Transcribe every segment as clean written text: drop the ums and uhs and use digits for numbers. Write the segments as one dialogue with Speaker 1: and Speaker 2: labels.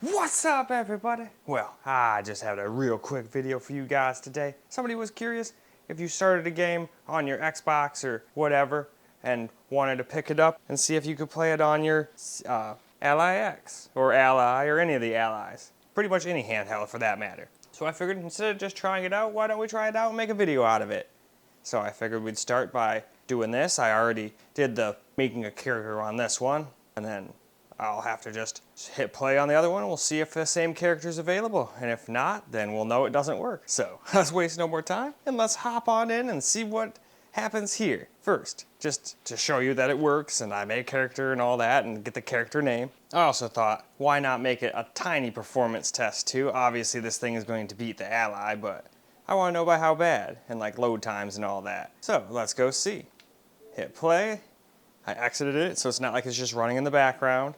Speaker 1: What's up, everybody? Well, I just had a real quick video for you guys today. Somebody was curious if you started a game on your Xbox or whatever and wanted to pick it up and see if you could play it on your Ally X or Ally or any of the Allies. Pretty much any handheld for that matter. So I figured instead of just trying it out, why don't we try it out and make a video out of it? So I figured we'd start by doing this. I already did the making a character on this one, and then I'll have to just hit play on the other one and we'll see if the same character is available. And if not, then we'll know it doesn't work. So let's waste no more time and let's hop on in and see what happens here. First, just to show you that it works and I made a character and all that and get the character name. I also thought, why not make it a tiny performance test too? Obviously this thing is going to beat the Ally, but I want to know by how bad and like load times and all that. So let's go see. Hit play. I exited it so it's not like it's just running in the background.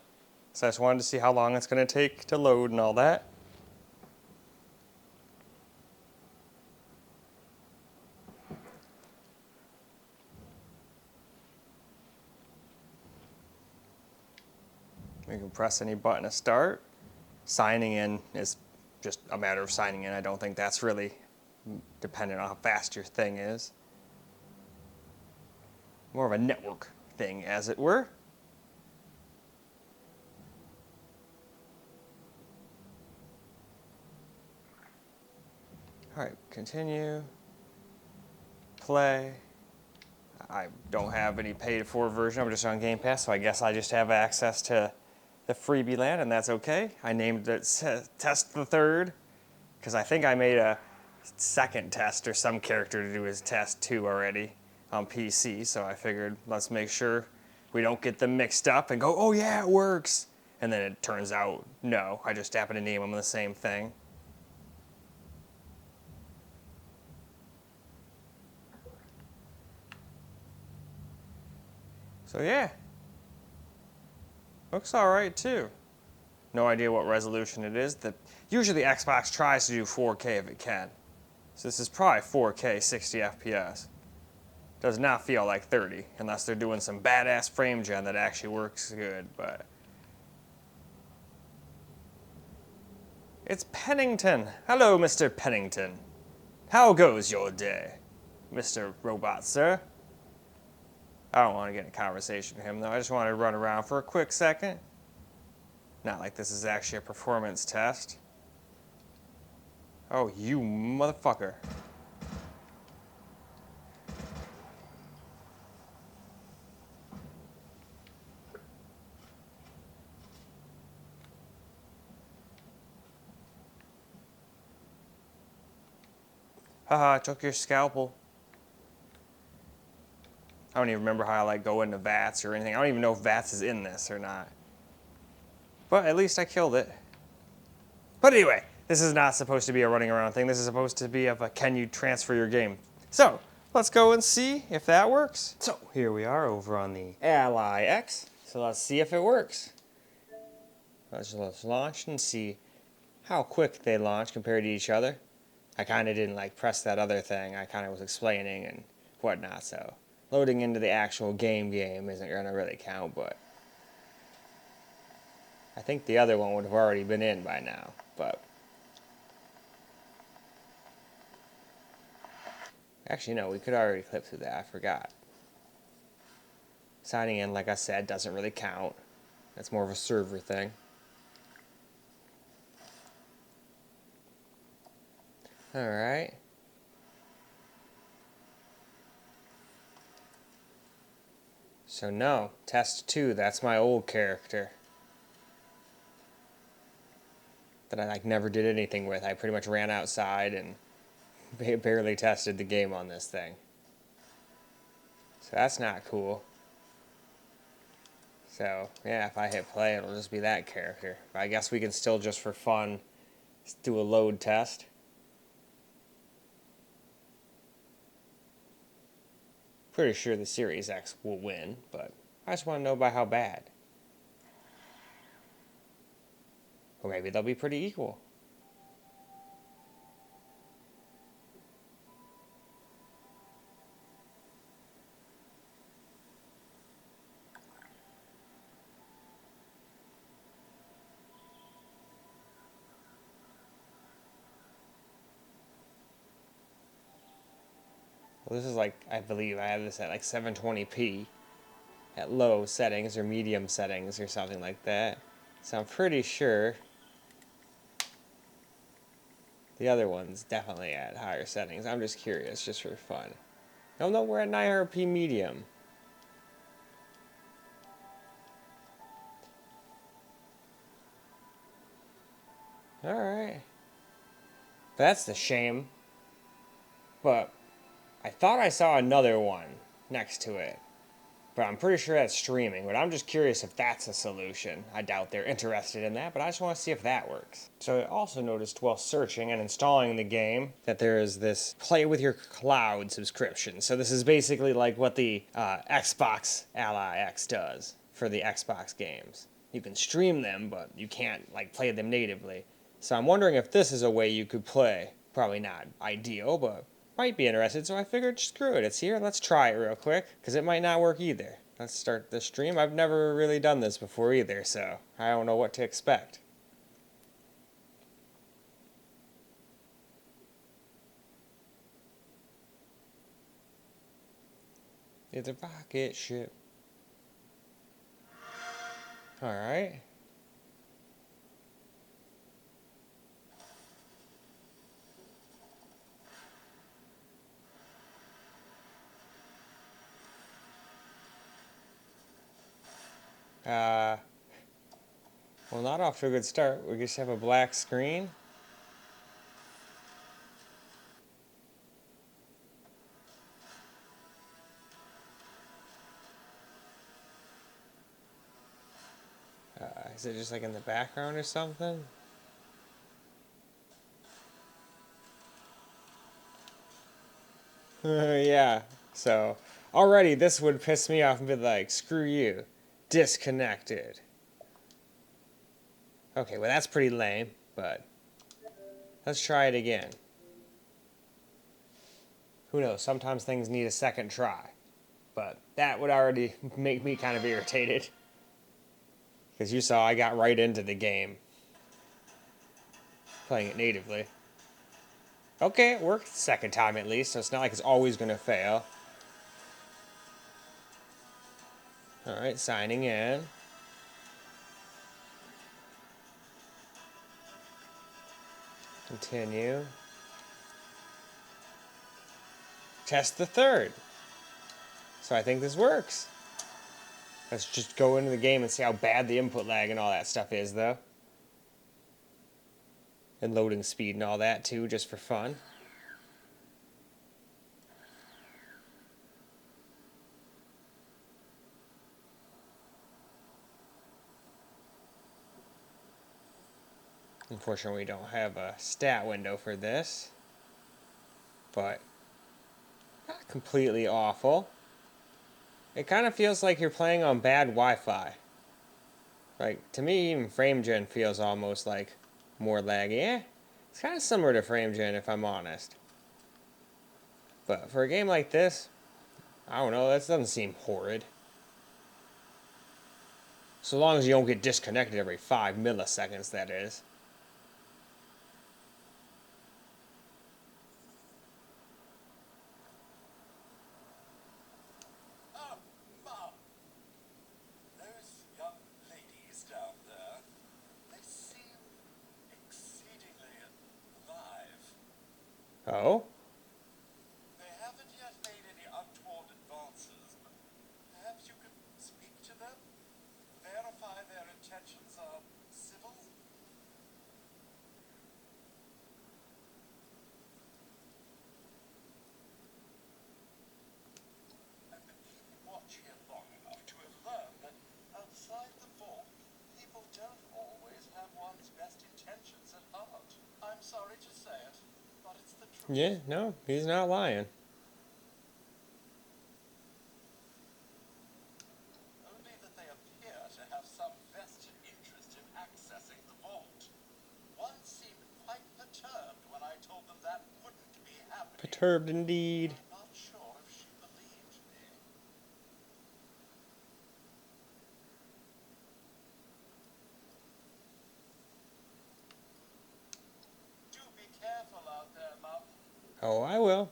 Speaker 1: So I just wanted to see how long it's going to take to load and all that. You can press any button to start. Signing in is just a matter of signing in. I don't think that's really dependent on how fast your thing is. More of a network thing, as it were. All right, continue, play. I don't have any paid-for version. I'm just on Game Pass, so I guess I just have access to the freebie land, and that's okay. I named it Test the Third, because I think I made a second test or some character to do his test 2 already on PC, so I figured let's make sure we don't get them mixed up and go, oh yeah, it works. And then it turns out, no, I just happen to name them the same thing. So yeah, looks alright too. No idea what resolution it is. Usually the Xbox tries to do 4K if it can. So this is probably 4K 60 FPS. Does not feel like 30, unless they're doing some badass frame gen that actually works good, but... It's Pennington. Hello, Mr. Pennington. How goes your day, Mr. Robot, sir? I don't want to get in a conversation with him, though. I just want to run around for a quick second. Not like this is actually a performance test. Oh, you motherfucker. Haha, I took your scalpel. I don't even remember how I go into VATS or anything. I don't even know if VATS is in this or not. But at least I killed it. But anyway, this is not supposed to be a running around thing. This is supposed to be of a can you transfer your game. So let's go and see if that works. So here we are over on the Ally X. So let's see if it works. Let's launch and see how quick they launch compared to each other. I kind of didn't press that other thing. I kind of was explaining and whatnot, so loading into the actual game isn't going to really count, but I think the other one would have already been in by now, but actually no, we could already clip through that, I forgot. Signing in, like I said, doesn't really count. That's more of a server thing. Alright. So no, test 2, that's my old character. That I never did anything with. I pretty much ran outside and barely tested the game on this thing. So that's not cool. So yeah, if I hit play, it'll just be that character. But I guess we can still just for fun do a load test. Pretty sure the Series X will win, but I just want to know by how bad. Or maybe they'll be pretty equal. This is like, I believe I have this at like 720p at low settings or medium settings or something like that. So I'm pretty sure the other one's definitely at higher settings. I'm just curious, just for fun. Oh no, we're at 900p medium. Alright. That's the shame. But I thought I saw another one next to it. But I'm pretty sure that's streaming. But I'm just curious if that's a solution. I doubt they're interested in that, but I just want to see if that works. So I also noticed while searching and installing the game that there is this Play with Your Cloud subscription. So this is basically like what the Xbox Ally X does for the Xbox games. You can stream them, but you can't like play them natively. So I'm wondering if this is a way you could play. Probably not ideal, but might be interested, so I figured screw it, it's here, let's try it real quick, because it might not work either. Let's start the stream. I've never really done this before either, so I don't know what to expect. It's a rocket ship. Alright. Well, not off to a good start. We just have a black screen. Is it just like in the background or something? Yeah, so already this would piss me off and be like, screw you, disconnected. Okay, well that's pretty lame, but let's try it again. Who knows, sometimes things need a second try. But that would already make me kind of irritated. Because you saw I got right into the game. Playing it natively. Okay, it worked the second time at least, so it's not like it's always going to fail. Alright, signing in. Continue. Test the third. So I think this works. Let's just go into the game and see how bad the input lag and all that stuff is, though. And loading speed and all that, too, just for fun. Unfortunately, we don't have a stat window for this. But not completely awful. It kind of feels like you're playing on bad Wi-Fi. Like, to me, even frame gen feels almost like more laggy. It's kind of similar to frame gen, if I'm honest. But for a game like this, I don't know, that doesn't seem horrid. So long as you don't get disconnected every 5 milliseconds, that is. Oh?
Speaker 2: They haven't yet made any untoward advances, but perhaps you could speak to them? Verify their intentions are civil? I've been keeping watch here long enough to have learned that outside the vault, people don't always have one's best intentions at heart. I'm sorry to say it, but it's the truth.
Speaker 1: Yeah, no, he's not lying.
Speaker 2: Only that they appear to have some vested interest in accessing the vault. One seemed quite perturbed when I told them that wouldn't be happening.
Speaker 1: Perturbed indeed.
Speaker 2: I'm not sure if she believed me. Do be careful out there, Mum.
Speaker 1: Oh, I will.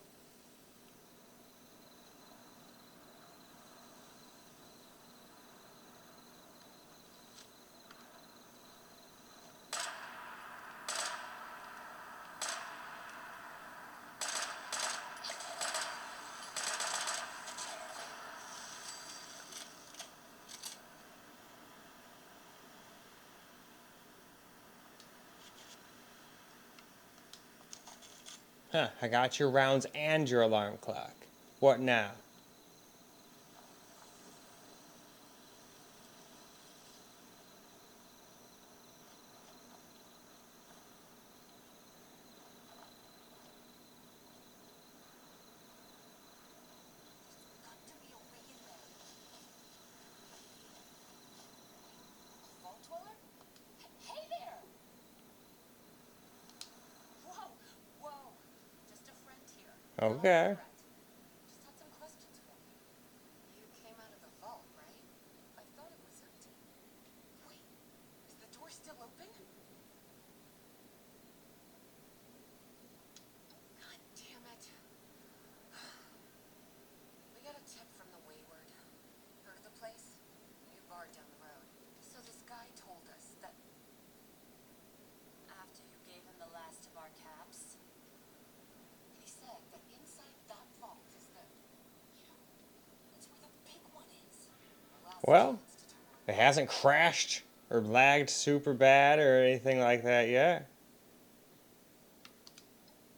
Speaker 1: Huh, I got your rounds and your alarm clock. What now?
Speaker 3: Hey there! Whoa, whoa. Just a friend here.
Speaker 1: Okay.
Speaker 3: Just had some questions for you. You came out of the vault, right? I thought it was empty. Wait, is the door still open? God damn it. We got a tip from the Wayward. Heard of the place? New bar down the road. So this guy told us that after you gave him the last of our caps, he said that inside that vault is the, it's where the big one is. Our last
Speaker 1: Well,
Speaker 3: chance to turn
Speaker 1: it hasn't crashed or lagged super bad or anything like that yet.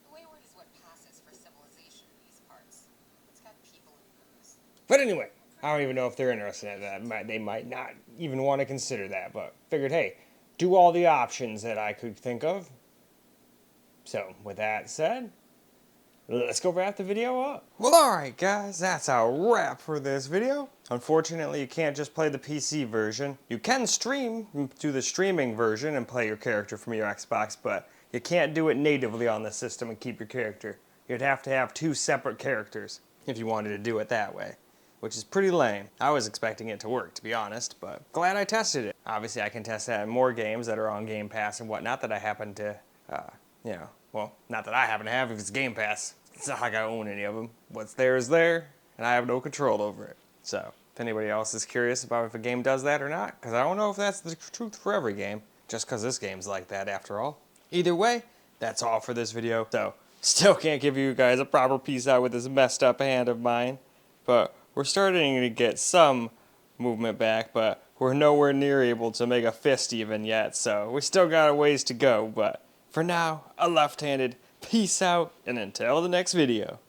Speaker 3: The Wayward is what passes for civilization in these parts. It's got people and booze.
Speaker 1: But anyway, I don't even know if they're interested in that. They might not even want to consider that, but figured, hey, do all the options that I could think of. So, with that said, let's go wrap the video up. Well, alright guys, that's a wrap for this video. Unfortunately, you can't just play the PC version. You can stream, do the streaming version and play your character from your Xbox, but you can't do it natively on the system and keep your character. You'd have to have two separate characters if you wanted to do it that way, which is pretty lame. I was expecting it to work, to be honest, but glad I tested it. Obviously, I can test that in more games that are on Game Pass and whatnot that I happen to, well, not that I happen to have if it's Game Pass. It's not like I own any of them. What's there is there, and I have no control over it. So, if anybody else is curious about if a game does that or not, because I don't know if that's the truth for every game, just because this game's like that after all. Either way, that's all for this video. So, still can't give you guys a proper peace out with this messed up hand of mine, but we're starting to get some movement back, but we're nowhere near able to make a fist even yet, so we still got a ways to go, but for now, a left-handed peace out, and until the next video.